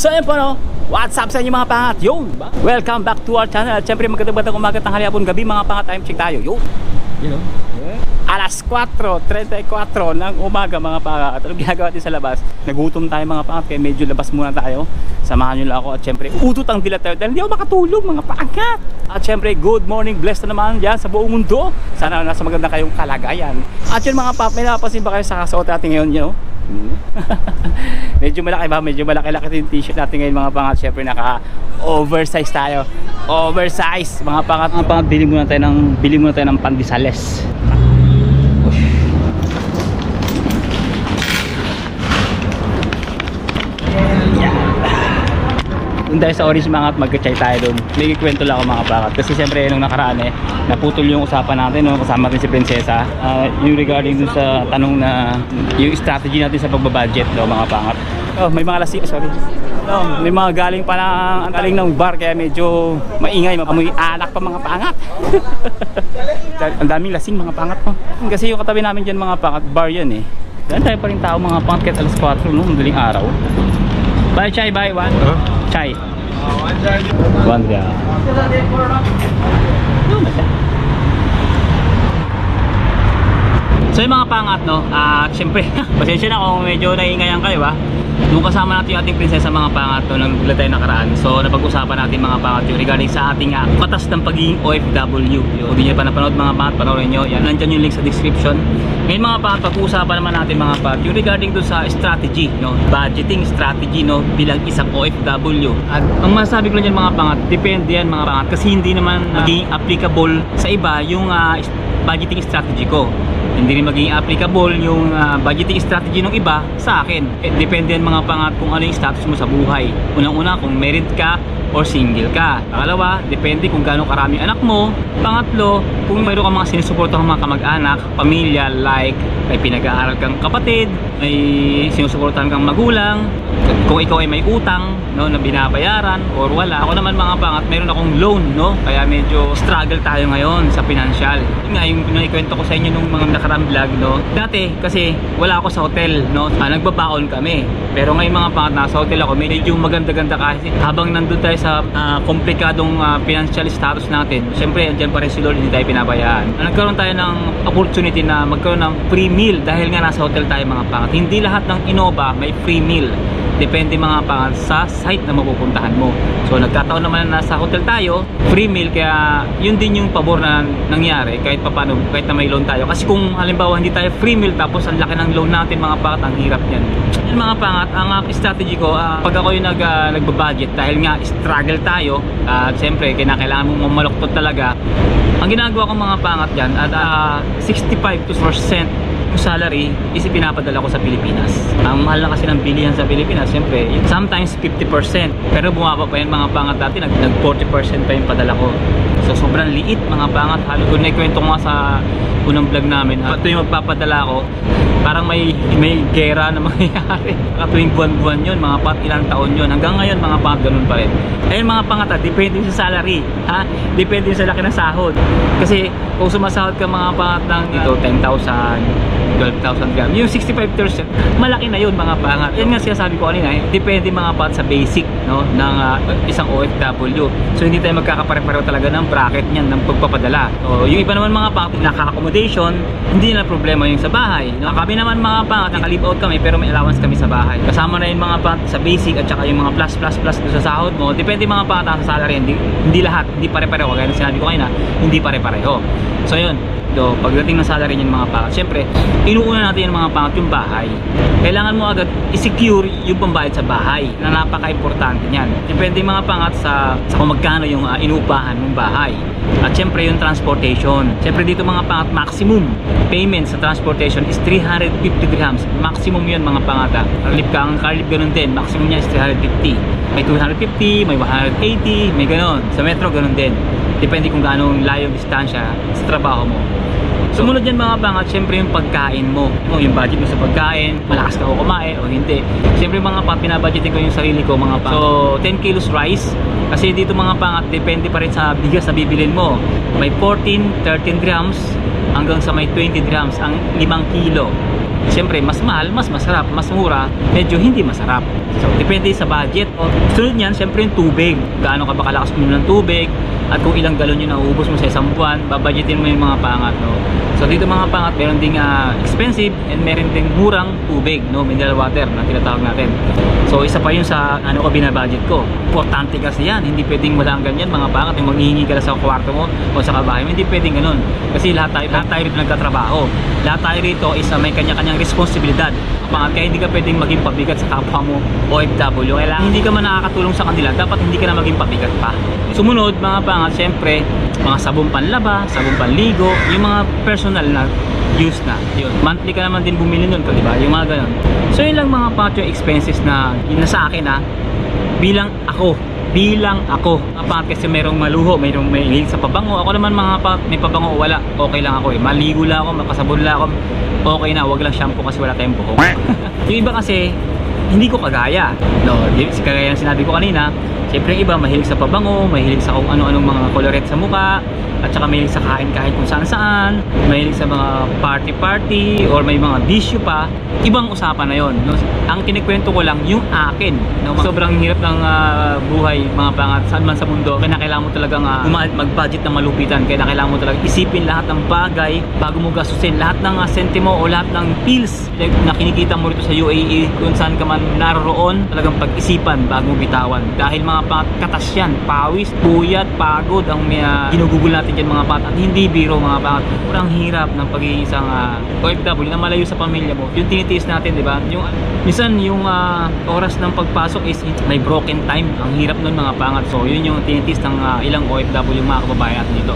So yun po no, what's up sa inyo mga pangat? Yun, welcome back to our channel. At syempre magandang umaga, tanghali, hapon, gabi mga pangat. Time check tayo. Yun, you know, alas 4:34 ng umaga mga pangat. Anong ginagawa natin sa labas? Nagutom tayo mga pangat, kaya medyo labas muna tayo. Samahan nyo lang ako. At syempre utot ang dilat tayo dahil hindi ako makatulog mga pangat. At syempre good morning, blessed na naman dyan sa buong mundo. Sana nasa maganda kayong kalagayan. At yun mga pangat, may napapansin ba kayo sa kasuot natin ngayon, you know? Medyo malaki ba? Medyo malaki-laki yung t-shirt natin ngayon mga pangat. Syempre naka-oversize tayo. Oversize mga pangat. Mga pangat, bili muna tayo ng pandesales. Doon tayo sa Orange mga at mag-chay tayo doon. May kikwento lang ako mga pangat. Kasi siyempre nung nakaraan naputol yung usapan natin, no? Kasama natin si Prinsesa. Yung regarding dun sa tanong na yung strategy natin sa pagbabudget, no, mga pangat. Oh, may mga lasing, sorry. No, may mga galing ng bar kaya medyo maingay, mapamoy alak pa mga pangat. Ang daming lasing mga pangat po. Kasi yung katabi namin dyan mga pangat, bar yan eh. Dahil tayo pa rin tao mga pangat kahit alas 4, no, madaling araw. Bye chai, bye one. Huh? Chai. One dia. So yung mga pangat no, siyempre pasensya na kung medyo naiingayan kayo Nung kasama natin yung ating prinsesa mga pangat no, nang bigla tayo nakaraan. So napag-usapan natin mga pangat yung regarding sa ating batas ng pagiging OFW. Kung hindi nyo pa napanood mga pangat, panoorin nyo. Yan, nandyan yung link sa description. Ngayon mga pangat, pag-uusapan naman natin mga pangat yung regarding doon sa strategy, no? Budgeting strategy, no? Bilang isang OFW. At ang masasabi ko lang yan mga pangat, depende yan mga pangat. Kasi hindi naman magiging applicable sa iba yung budgeting strategy ko. Hindi rin magiging applicable yung budgeting strategy ng iba sa akin. Depende yan mga pangat kung ano yung status mo sa buhay. Unang-una kung married ka or single ka. Pangalawa, depende kung gaano karaming anak mo. Pangatlo, kung mayroon kang mga sinusuportahang mga kamag-anak, pamilya, like may pinag-aaral kang kapatid, may sinusuportahan kang magulang, kung ikaw ay may utang, no, na binabayaran or wala. Ako naman mga pangat, meron akong loan, no? Kaya medyo struggle tayo ngayon sa financial. Yun nga yung ikwento ko sa inyo nung mga nakaraang vlog, no? Dati kasi wala ako sa hotel, no? Nagbabaon kami. Pero ngayon mga pangat, nasa hotel ako, medyo maganda-ganda kasi habang nandun tayo sa komplikadong financial status natin, syempre andyan pa rin si Lord, hindi tayo pinabayaan. Nagkaroon tayo ng opportunity na magkaroon ng free meal dahil nga nasa hotel tayo mga pangat. Hindi lahat ng Innova may free meal. Depende mga pangat sa site na mapupuntahan mo. So nagkataon naman na nasa hotel tayo, free meal, kaya yun din yung pabor na nangyari kahit papano, kahit na may loan tayo. Kasi kung halimbawa hindi tayo free meal tapos ang laki ng loan natin mga pangat, ang hirap yan. Yun mga pangat, ang strategy ko, pag ako yung nagbabudget dahil nga struggle tayo, at siyempre kinakailangan mong mamaluktot talaga, ang ginagawa ko mga pangat dyan at 65% salary is pinapadala ko sa Pilipinas. Ang mahal na kasi ng bilihan sa Pilipinas, siyempre, sometimes 50%. Pero bumaba pa yan mga pangat dati, nag 40% pa yung padala ko. So sobrang liit mga pangat. Halos kung naikwento ko nga sa unang vlog namin, ito yung magpapadala ko, parang may gera na mangyayari. Tuwing buwan-buwan yun, mga pangat, ilang taon yun. Hanggang ngayon mga pangat, ganun pa rin. Ayun mga pangat, depende sa salary. Depende sa laki ng sahod. Kasi kung sumasahod ka mga pangat ng ito, 10,000, 12,000 gram, yung 65% malaki na yun mga pangat. Yan nga sinasabi ko kanina, depende mga pangat sa basic, no, ng isang OFW. So hindi tayo magkakapare-pareho talaga ng bracket niyan ng pagpapadala. So yung iba naman mga pangat, naka-accommodation, hindi na problema yung sa bahay, no? Kami naman mga pangat, naka-live out kami pero may allowance kami sa bahay. Kasama na yung mga pangat sa basic at saka yung mga plus sa sahod mo. Depende mga pangat sa salary, hindi lahat, hindi pare-pareho. Kaya sinabi ko kanina, hindi pare-pareho. So yun, pagdating ng salary niyan mga pangat, syempre inuuna natin yung mga pangat yung bahay. Kailangan mo agad i-secure yung pambayad sa bahay na napaka-importante niyan. Depende mga pangat sa kung magkano yung inuupahan mong bahay. At syempre yung transportation. Syempre dito mga pangat, maximum payment sa transportation is 350 dirhams. Maximum yun mga pangat. Ang car-lift ganun din, maximum niya is 350. May 250, may 180, may ganun. Sa metro ganun din. Depende kung gaano layo distansya sa trabaho mo. Sumunod yan mga pangat, syempre yung pagkain mo. Yung budget mo sa pagkain, malakas ka o kumain o hindi. Syempre mga pangat, pinabudgetin ko yung sarili ko mga pangat. So 10 kilos rice. Kasi dito mga pangat, depende pa rin sa bigas na bibilin mo. May 13 grams hanggang sa may 20 grams ang 5 kilo. Siyempre, mas mahal, mas masarap, mas mura, medyo hindi masarap. So, depende sa budget. Sunod niyan, siyempre yung tubig. Gaano ka ba kalakas mo ng tubig, at kung ilang galon yung nauubos mo sa isang buwan, babudgetin mo yung mga pangat, no? So, dito mga pangat, meron ding expensive and meron ding murang tubig, no? Mineral water na tinatawag natin. So, isa pa yun sa ano ko binabudget ko. Importante kasi yan. Hindi pwedeng wala ang ganyan mga pangat. Yung maghihingi ka na sa kwarto mo o sa kabahay mo. Hindi pwedeng ganun. Kasi lahat tayo rito nagkatrabaho. Lahat tayo rito is may kanya-kanyang responsibilidad. Pangat, kaya hindi ka pwedeng maging pabigat sa kapwa mo OFW. Kailangan hindi ka man nakakatulong sa kanila, dapat hindi ka na maging pabigat pa. Sumunod mga pangat, syempre, mga sabong panlaba, sabong panligo, yung mga personal na use na. Yun. Monthly ka naman din bumili nun, di ba? Yung mga ganun. So yun lang mga pangat yung expenses na yun na sa akin bilang ako. Mga pangat kasi merong maluho, merong may hilig sa pabango. Ako naman mga pangat, may pabango o wala, okay lang ako Maligo lang ako, makasabon lang ako, okay na, wag lang shampoo kasi wala tayong buhok. Yung iba kasi, hindi ko kagaya. No, kagaya ng sinabi ko kanina, siyempre yung iba mahilig sa pabango, mahilig sa kung ano-anong mga colorette sa mukha, at saka mahilig sa kain kahit kung saan-saan, mahilig sa mga party-party, or may mga bisyo pa. Ibang usapan na yon, no? Ang kinikwento ko lang yung akin, no? Sobrang hirap ng buhay mga pangat saan man sa mundo, kaya kailangan mo talagang mag-budget ng malupitan, kaya kailangan mo talagang isipin lahat ng bagay bago mo gastusin lahat ng sentimo o lahat ng pills na kinikita mo rito sa UAE, kung saan ka man naroon, talagang pag-isipan bago mo bitawan, dahil mga pangat katas yan, pawis, puyat, pagod ang ginugugol natin dyan mga pangat, at hindi biro mga pangat. Kurang hirap ng pagiging isang OFW na malayo sa pamilya mo, yung tinitiis natin, di ba? Yung minsan yung oras ng pagpasok is may broken time, ang hirap nun mga pangat. So yun yung tinitiis ng ilang OFW yung mga kababayan natin dito.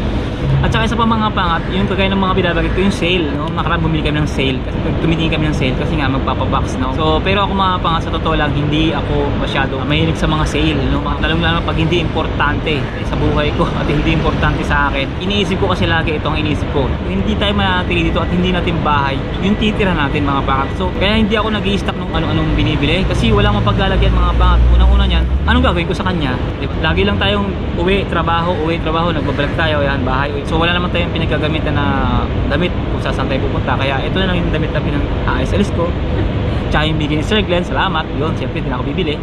At saka isa pa mga pangat, yung kagaya ng mga binabagay ko yung sale, no? Nakaraan bumili kami ng sale, kasi tumitingin kami ng sale kasi nga magpapabox, no? So pero ako mga pangat, sa totoo lang, hindi ako masyado mahilig sa mga sale, no? Lalong-lalo pag hindi importante sa buhay ko at hindi importante sa akin. Iniisip ko kasi lagi, itong iniisip ko, hindi tayo manatili dito at hindi natin bahay yung titira natin mga pangat. So kaya hindi ako nag-i-stock ng ano-anong binibili kasi walang mapaglalagyan mga pangat. Unang-una niyan, anong gagawin ko sa kanya? Diba? Lagi lang tayong uwi, trabaho, nagbabalag tayo, yan, bahay, uwi. So wala naman tayong pinagagamitan na damit kung saan tayo pupunta. Kaya ito na lang yung damit na pinang-aalis ko. Tsaka yung bigay ni Sir Glenn, salamat. Yun, siyempre hindi na ako bibili.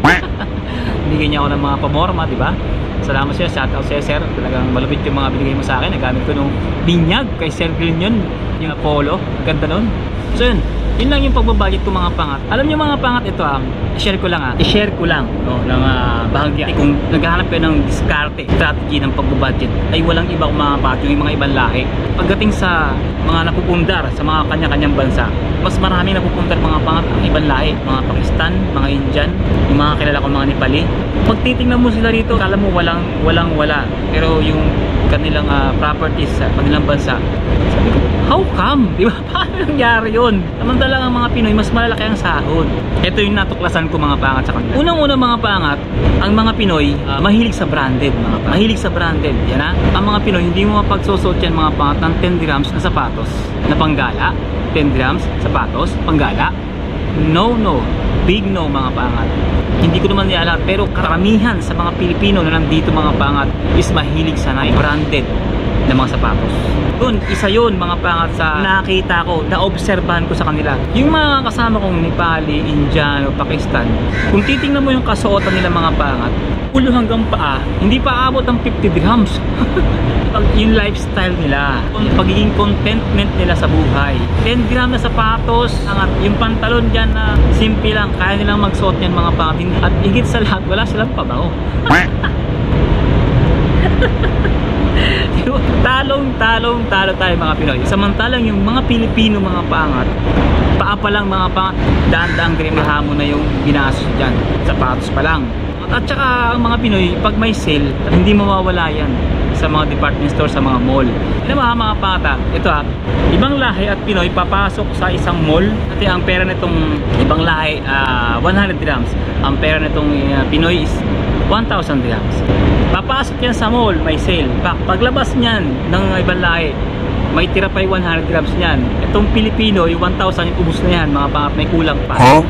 Bigyan niya ako ng mga pamorma, diba? Salamat siya, shout out siya Sir. Talagang malupit yung mga binigay mo sa akin. Nagamit ko nung binyag kay Sir Glenn yun. Yung Apollo, ganda nun. So yun lang yung pagbabudget ko mga pangat. Alam niyo mga pangat, ito i-share ko lang no, ng bahagya. Kung naghahanap kayo ng diskarte, strategy ng pagbabudget, ay walang ibang mga pangat, yung mga ibang lahi. Pagdating sa mga napupundar sa mga kanya-kanyang bansa, mas marami napupundar mga pangat ang ibang lahi, mga Pakistan, mga Indian, yung mga kilala ko mga Nepali. Pag titingnan mo sila rito, kala mo wala, pero yung kanilang properties sa kanilang bansa, sabi ko, how come? Di ba? Paano nangyari yun? Samantalang ang mga Pinoy, mas malalaki ang sahod. Ito yung natuklasan ko mga pangat sa kanila. Unang-una mga pangat, ang mga Pinoy, mahilig sa branded mga pangat. Mahilig sa branded. Yan Ang mga Pinoy, hindi mo mapagsusot yan mga pangat ng 10 dirhams na sapatos na panggala. 10 dirhams, sapatos, panggala. No. Big no mga pangat. Hindi ko naman niya lahat, pero karamihan sa mga Pilipino na nandito mga pangat is mahilig sa branded na mga sapatos. Isa yun mga pangat sa nakita ko, naobserbahan ko sa kanila. Yung mga kasama kong Nepali, Indiano, Pakistan, kung titingnan mo yung kasuotan nila mga pangat, ulo hanggang paa, hindi pa abot ang 50 dirhams. Yung lifestyle nila, yung pagiging contentment nila sa buhay. 10 gram na sapatos, yung pantalon dyan na simple lang, kaya nilang magsuot yan mga pangat. At higit sa lahat, wala silang pabango. Talo tayo mga Pinoy. Samantalang yung mga Pilipino mga pangat, paa pa lang mga pangat, daan-daang hamon na yung ginastos dyan, sapatos pa lang. At saka ang mga Pinoy, pag may sale, hindi mawawala yan sa mga department store, sa mga mall. Alam mo mga pangata, ito ibang lahi at Pinoy papasok sa isang mall. At ang pera nitong ibang lahi 100 dirhams. Ang pera nitong Pinoy is 1,000 dirhams. Papasok yan sa mall, may sale. Paglabas niyan ng ibang lahi, may tira pa yung 100 grams niyan. Itong Pilipino, yung 1,000 yung ubus na yan, mga pangat, may kulang pa. Huh?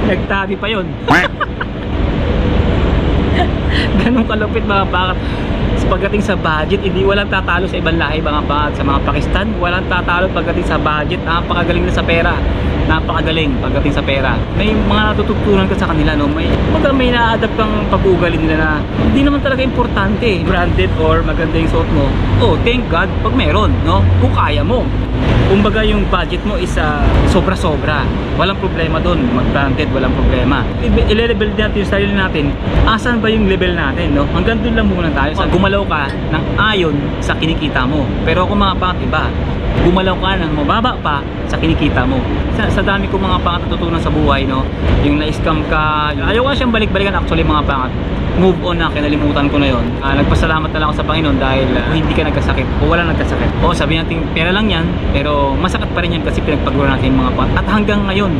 Nagtabi pa yun. Ganun kalupit mga pangat pagdating sa budget, hindi walang tatalo sa ibang lahi mga pangat. Sa mga Pakistan, walang tatalo pagdating sa budget. Napakagaling na sa pera. Napakagaling pagdating sa pera. May mga natututunan ka sa kanila, no? May na-adapt kang pag-uugali nila na hindi naman talaga importante branded or maganda yung suot mo. Oh, thank God pag meron, no? Kung kaya mo. Kumbaga yung budget mo is sobra-sobra. Walang problema doon. Mag-branded, walang problema. I-level natin yung sarili natin. Asan ba yung level natin, no? Hanggang doon lang muna tayo. Sa gumalaw ka ng ayon sa kinikita mo. Pero kung mga pangat iba, gumalaw ka ng mababa pa sa kinikita mo. Sa dami ko mga pangat natutunan sa buhay, no? Yung na-scam ka, ayaw ka siyang balik-balikan actually mga pangat. Move on na, kinalimutan ko na yon. Nagpasalamat na lang ako sa Panginoon dahil hindi ka nagkasakit o wala nagkasakit. O sabi natin pera lang yan, pero masakit pa rin yan kasi pinagpagawa natin mga pangat. At hanggang ngayon,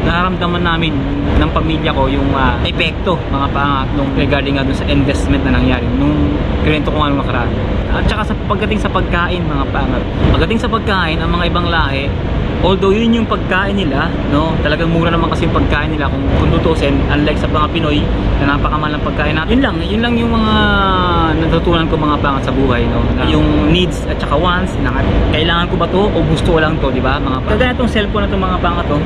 nararamdaman namin ng pamilya ko yung epekto mga pangat nung regarding dun sa investment na nangyari nung kwento ko nga nung nakaraan. At saka sa pagdating sa pagkain mga pangat, pagdating sa pagkain ang mga ibang lahi, although yun yung pagkain nila, no, talagang mura naman kasi yung pagkain nila kung tutusin, unlike sa mga Pinoy na napakamahal ng pagkain natin. Yun lang yung mga natutunan ko mga pangat sa buhay, no, yung needs at saka wants, kailangan ko ba to o gusto ko lang to, di ba mga pangat. Kagaya itong cellphone na to mga pangat to,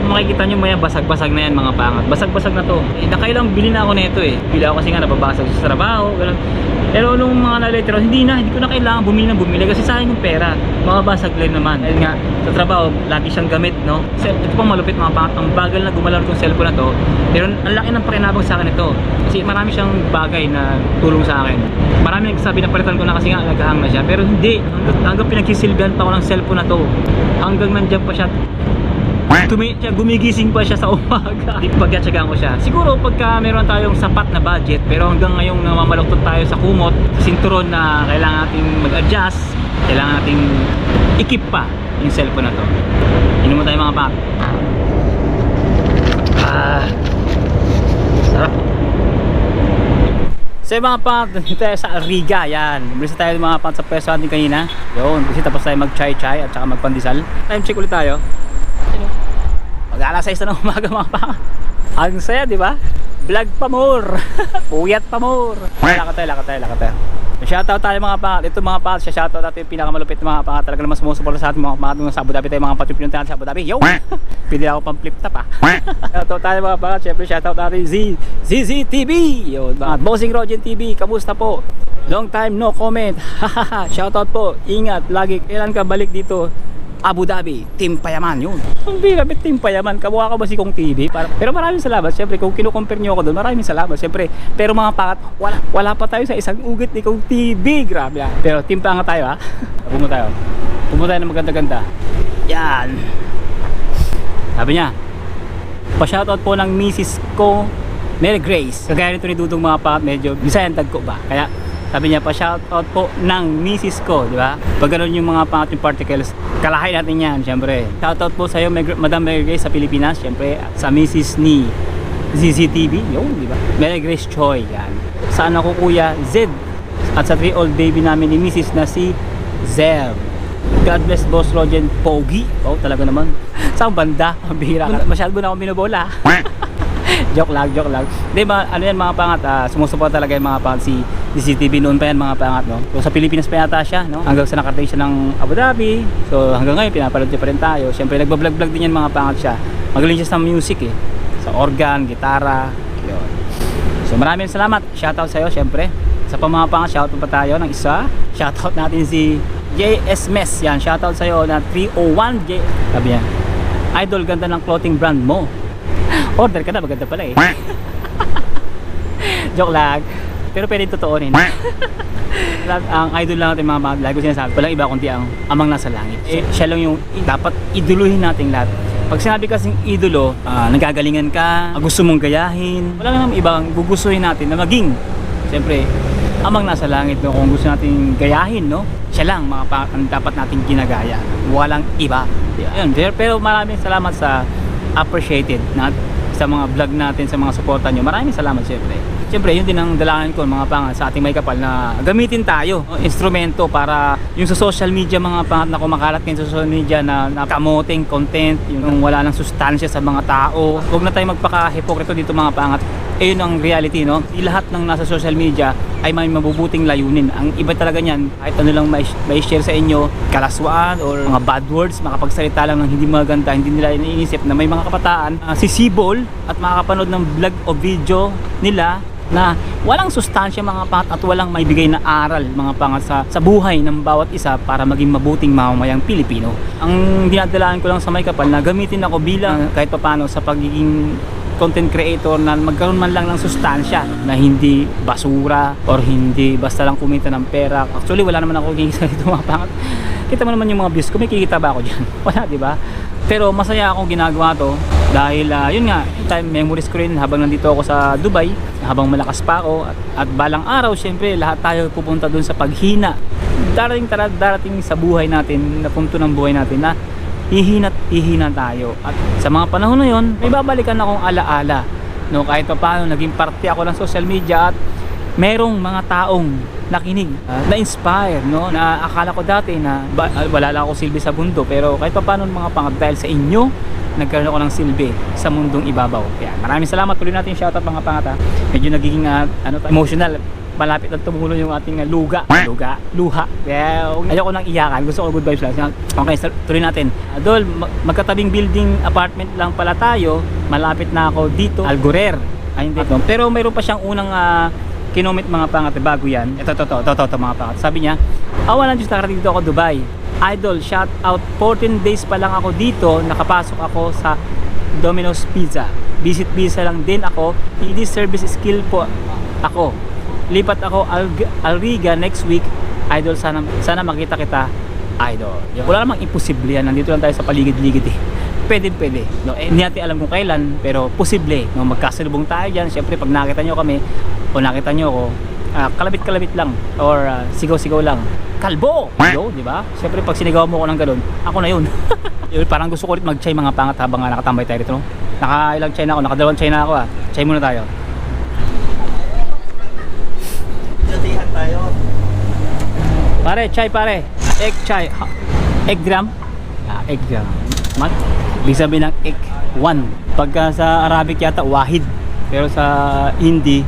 makikita nyo maya basag-basag na yan mga pangat, basag-basag na to. Nakailang bili na ako nito bili ako kasi nga nababasag sa trabaho, ganun. Pero nung mga na-later on, hindi ko na kailangan bumili kasi sayang yung pera, mababasag lang naman. Dahil nga sa trabaho lagi siyang gamit, no. Ito pang malupit mga pangat, ang bagal na gumalaw itong cellphone na to, pero ang laki ng pakinabang sa akin ito kasi marami siyang bagay na tulong sa akin. Marami nagsasabi na palitan ko na kasi nga naghahang na siya, pero hindi, hanggang pinagsisilbihan pa ako ng cellphone na to, hanggang nandiyan pa siya. Gumigising pa siya sa umaga. Pagkatsagaan ko siya. Siguro pagka meron tayong sapat na budget, pero hanggang ngayong namamaluktot tayo sa kumot, sa sinturon na kailangan nating mag-adjust, kailangan nating ikip pa yung cellphone na to. Inom mo tayo mga pak. Sarap. So mga pak, dito tayo sa Riga. Yan, bilis tayo mga pak sa pwesto natin kanina. Yun, kasi tapos tayo mag-chai-chai at saka mag-pandesal. Time check ulit tayo. Mag-alas 6 na ng umaga mga pangat. Ang saya, di ba? Vlog pa more. Puyat pa more. Lakatay. Shoutout tayo mga pangat. Ito mga pangat, shoutout natin yung pinakamalupit mga pangat. Talaga naman sumusuporta sa atin mga pangat. Nung sa Abu Dhabi tayo mga patipinunta natin sa Abu Dhabi. Yo! Pili ako pang flip top Shoutout tayo mga pangat. Siyempre shoutout natin ZZTV. Yun mga Bossing Rogen TV. Kamusta po? Long time no comment. Shoutout po. Ingat. Lagi kailan ka balik dito Abu Dhabi, Team Payaman yun. Ang bilabit Team Payaman, kamukha ka ba si Kong TV? Pero maraming salamat, syempre kung kinukompare nyo ako doon, maraming salamat, syempre. Pero mga pangat, wala pa tayo sa isang ugat ni Kong TV, grabe yan. Pero Team Pangat tayo ha. Pumunta tayo ng maganda-ganda. Yan. Sabi niya, pa-shoutout po ng Mrs. ko, Mary Grace. Kagaya nito ni Dudong mga pangat, medyo Bisayan tagko ba? Kaya sabi niya pa shoutout po ng Mrs. ko, di ba? Pag ganoon yung mga pangat yung particles, kalahay natin yan, syempre. Shoutout po sa iyo, Madam Mary Grace sa Pilipinas, syempre, sa Mrs. ni ZZTV, yun, di ba? Mary Grace Choi, yan. Sa anak ko kuya Zed, at sa 3-year-old baby namin ni Mrs. na si Zel. God bless Boss Rogen Pogi. Oh, talaga naman. Saan banda? Ang bihira ka. Masyado na akong binobola. joke lang. Di ba, ano yan mga pangat, sumusuporta talaga yung mga pangat si CCTV noon pa yan mga pangat, no? So sa Pilipinas pa yata siya, no? Hanggang sa nakarating siya ng Abu Dhabi. So hanggang ngayon pinapanood niya pa rin tayo. Siyempre nagbablog din yan mga pangat siya. Magaling siya sa music sa organ, gitara, yun. So maraming salamat. Shoutout sa iyo siyempre. Sa mga pangat, shoutout pa tayo ng isa. Shoutout natin si JS Mess. Yan, shoutout sa iyo na 301J. Sabi niya, idol, ganda ng clothing brand mo. Order ka na, maganda pala Joke lang. Pero pwede totoonin. Ang idol lang natin mga lagi ko sinasabi, walang iba kundi ang amang nasa langit. Siya lang yung dapat iduluhin nating lahat. Pag sinabi kasing idolo, nagagalingan ka, gusto mong gayahin, wala namang ibang gugustuhin natin na maging, siyempre, amang nasa langit, no? Kung gusto natin gayahin, no? Siya lang ang dapat nating ginagaya. Walang iba. Yun. Pero maraming salamat sa appreciated sa mga vlog natin, sa mga suporta nyo. Maraming salamat siyempre. Siyempre, yun din ang dalangin ko mga pangat sa ating may kapal na gamitin tayo instrumento para yung sa social media mga pangat na kumakalat ngayon sa social media na kamoting content, yung wala ng sustansya sa mga tao. Huwag na tayo magpaka-hipokrito dito mga pangat. Eh yun ang reality, no? Di lahat ng nasa social media ay may mabubuting layunin. Ang iba talaga niyan, kahit ano lang may share sa inyo, kalaswaan or mga bad words, makapagsalita lang ng hindi maganda, hindi nila iniisip na may mga kabataan sisibol at makakapanood ng vlog o video nila na walang sustansya mga pangat at walang maibigay na aral mga pangat sa buhay ng bawat isa para maging mabuting mamamayang Pilipino. Ang dinadalaan ko lang sa may kapal na gamitin ako bilang kahit papano sa pagiging content creator na magkaroon man lang ng sustansya na hindi basura or hindi basta lang kumita ng pera. Actually wala naman ako kikita dito mga pangat. Kita mo naman yung mga views ko, may kikita ba ako dyan? Wala, di ba? Pero masaya akong ginagawa to dahil yun nga, time memories ko rin habang nandito ako sa Dubai, habang malakas pa ako at balang araw syempre lahat tayo pupunta dun sa paghina. Darating sa buhay natin, na punto ng buhay natin na hihina tayo. At sa mga panahon na yun, may babalikan akong alaala. No, kahit pa paano naging parte ako ng social media at merong mga taong nakinig, na-inspire, no? Na akala ko dati na wala lang ako silbi sa mundo, pero kahit pa paano mga pangat dahil sa inyo, nagkaroon ako ng silbi sa mundong ibabaw. Kaya maraming salamat. Tuloy natin yung shoutout mga pangat. Medyo nagiging emotional. Malapit na tumulo yung ating luha. Kaya ayoko nang iyakan, gusto ko good vibes lang. Okay, tuloy natin. Dol, magkatabing building apartment lang pala tayo. Malapit na ako dito, Algorer. Ay, hindi. Pero mayroon pa siyang unang kinomit mga pangat bago yan. Ito mga pangat. Sabi niya, awalan Diyos, nakarating dito ako Dubai. Idol, shout out, 14 days pa lang ako dito, nakapasok ako sa Domino's Pizza. Visit visa lang din ako, hindi service skill po ako. Lipat ako Alriga next week. Idol, sana makita kita, idol. Wala namang imposible yan, nandito lang tayo sa paligid-ligid eh. Pwede, no? Hindi natin alam kung kailan, pero posible, no? Magkasalubong tayo dyan. Siyempre pag nakita nyo kami o nakita nyo ako, kalabit-kalabit lang or sigaw-sigaw lang, kalbo! Yo, di ba? Siyempre pag sinigaw mo ko ng ganun, ako na yun. Parang gusto ko ulit mag-chai mga pangat habang nakatambay tayo dito, no? Nakailang chai na ako, nakadalawang chai na ako Chai muna tayo. Natihan tayo. Pare, chai pare. Egg chai. Egg gram? Egg gram. Ibig sabihin ng egg 1. Pagka sa Arabic yata wahid, pero sa Hindi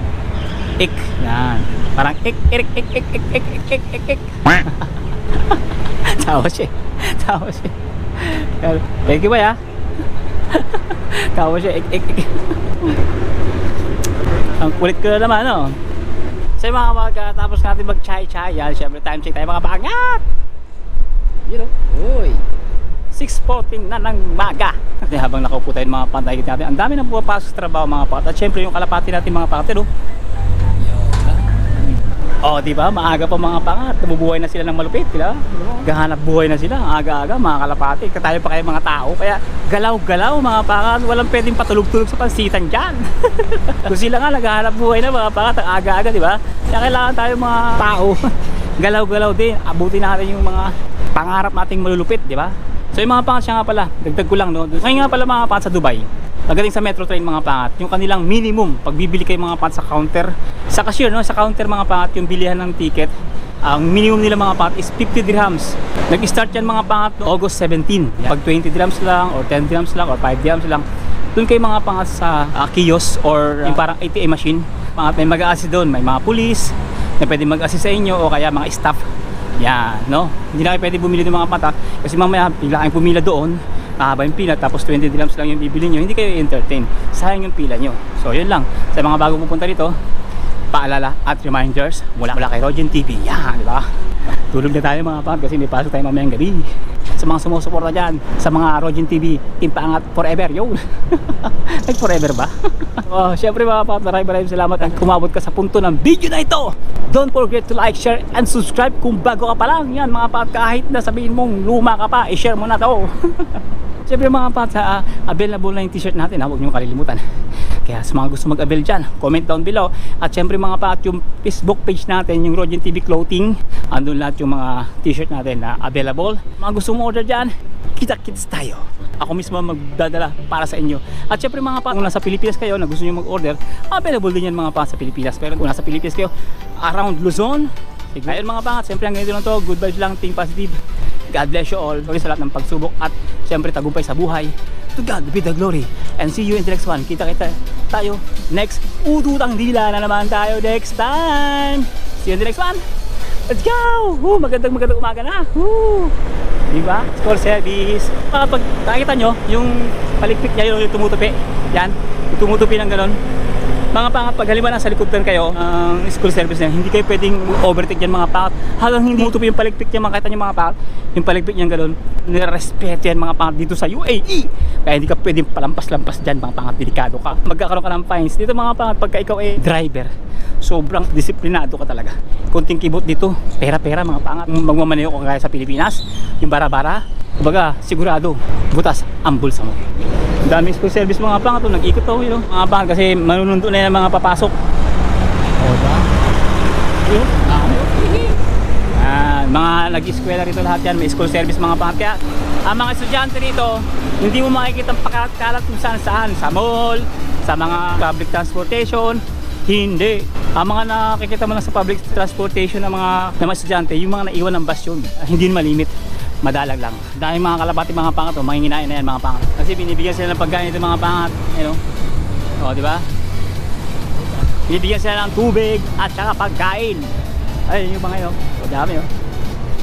ek. Yan. Parang ek. Tawa siya. Thank you ba ya? Tawa siya ek. Ang kulit ko na naman, no? So yung mga pagkatapos natin mag-chai-chai, yan, syempre time check tayo mga pangat. You know, uy. 6:14 na ng maga. Habang nakaupo tayo mga pantay natin, ang dami nang pumapasok sa trabaho mga pangat. At syempre yung kalapati natin mga pangat, no? Di ba? Maaga pa mga pangat. Nabubuhay na sila ng malupit, di ba? Gahanap buhay na sila. Aga-aga mga kalapati. Katayo pa kayo mga tao. Kaya galaw-galaw mga pangat. Walang pwedeng patulog-tulog sa pansitan dyan. Kung sila nga naghahanap buhay na mga pangat ang aga-aga, di ba? Kaya kailangan tayo mga tao galaw-galaw din. Abutin natin yung mga pangarap nating malulupit, di ba? So yung mga pangat siya nga pala, dagdag ko lang, no? Ngayon nga pala mga pangat sa Dubai, pagdating sa metro train mga pangat, yung kanilang minimum pagbibili kayo mga pangat sa counter, sa cashier, no? Sa counter mga pangat, yung bilihan ng ticket, ang minimum nila mga pangat is 50 dirhams. Nag-start yan mga pangat no August 17. Pag 20 dirhams lang or 10 dirhams lang or 5 dirhams lang, doon kayo mga pangat sa kiosk or yung parang ATM machine. Pangat may mag-a-assist doon, may mga pulis na pwede mag-assist sa inyo o kaya mga staff. Yan, no? Hindi na kayo pwede bumili ng mga pangat kasi mamaya bigla kayong pumila doon. Mahaba yung pila tapos 20 dirhams lang yung bibili nyo, hindi kayo entertain, sayang yung pila nyo. So yun lang, sa mga bago pupunta dito, paalala at reminders mula kay Rogen TV. Yan, di ba? Tulog na tayo mga pangat kasi may pasok tayo mamayang gabi. Sa mga sumusuporta dyan, sa mga Rogen TV, Team Paangat forever, yo. Like forever ba? Syempre mga pangat, maraming salamat at kumabot ka sa punto ng video na ito. Don't forget to like, share, and subscribe kung bago ka pa lang. Yan mga pangat, kahit na sabihin mong luma ka pa, i-share mo na to. Siyempre mga pangat, available na yung t-shirt natin, huwag nyo kalilimutan. Kaya sa mga gusto mag-avail dyan, comment down below. At syempre mga pangat, yung Facebook page natin, yung Rogen TV Clothing, andun lahat yung mga t-shirt natin na available. Mga gusto mo order dyan, kita-kits tayo. Ako mismo magdadala para sa inyo. At syempre mga pangat, kung nasa Pilipinas kayo na gusto nyo mag-order, available din yan mga pangat sa Pilipinas. Pero kung nasa Pilipinas kayo, around Luzon, ayun mga pangat, syempre ang ganito lang to, good vibes lang, think positive. God bless you all. Sorry sa lahat ng pagsubok at syempre tagumpay sa buhay. To God be the glory. And see you in the next one. Kita-kita tayo next. Ututang dila na naman tayo next time. See you in the next one. Let's go! Magandang umaga na. Diba? School service. Pag nakikita nyo, yung palikpik niya yung tumutupi. Yan. Yung tumutupi ng ganon. Mga pangat, pag halimbawa nasa likod kayo ang school service niya, hindi kayo pwedeng overtake yan mga pangat. Hanggang hindi tumutupi yung palikpik niya, makita nyo mga pangat. Yung palikpik niya ganon. Nirespeto yan mga pangat dito sa UAE. Kaya hindi ka pwedeng palampas-lampas dyan mga pangat. Delikado ka. Magkakaroon ka ng fines. Dito mga pangat, pagka ikaw ay driver, sobrang disiplinado ka talaga. Kunting kibot dito, pera-pera mga pangat. Magmamaneho ka kaya sa Pilipinas, yung bara-bara, kumbaga sigurado, butas ang bulsa mo. Ang daming school service mga pangat, nag-ikot ako yun. Mga pangat kasi manunundo na yung mga papasok. O ba? Yun, mga nag-eskwela rito lahat yan, may school service mga pangat. Kaya ang mga estudyante rito, hindi mo makikita ang pakalat kung saan-saan, sa mall, sa mga public transportation. Hindi. Ang mga nakikita mo lang sa public transportation ng mga estudyante, yung mga naiwan ng bus yun. Hindi malimit. Madalag lang. Dahil mga kalapati mga pangat, manginginain na yan mga pangat. Kasi binibigyan sila ng pagkain ito mga pangat. You know? O, di ba? Binibigyan sila ng tubig at saka pagkain. Ay, yung mga yun. O, dami yun.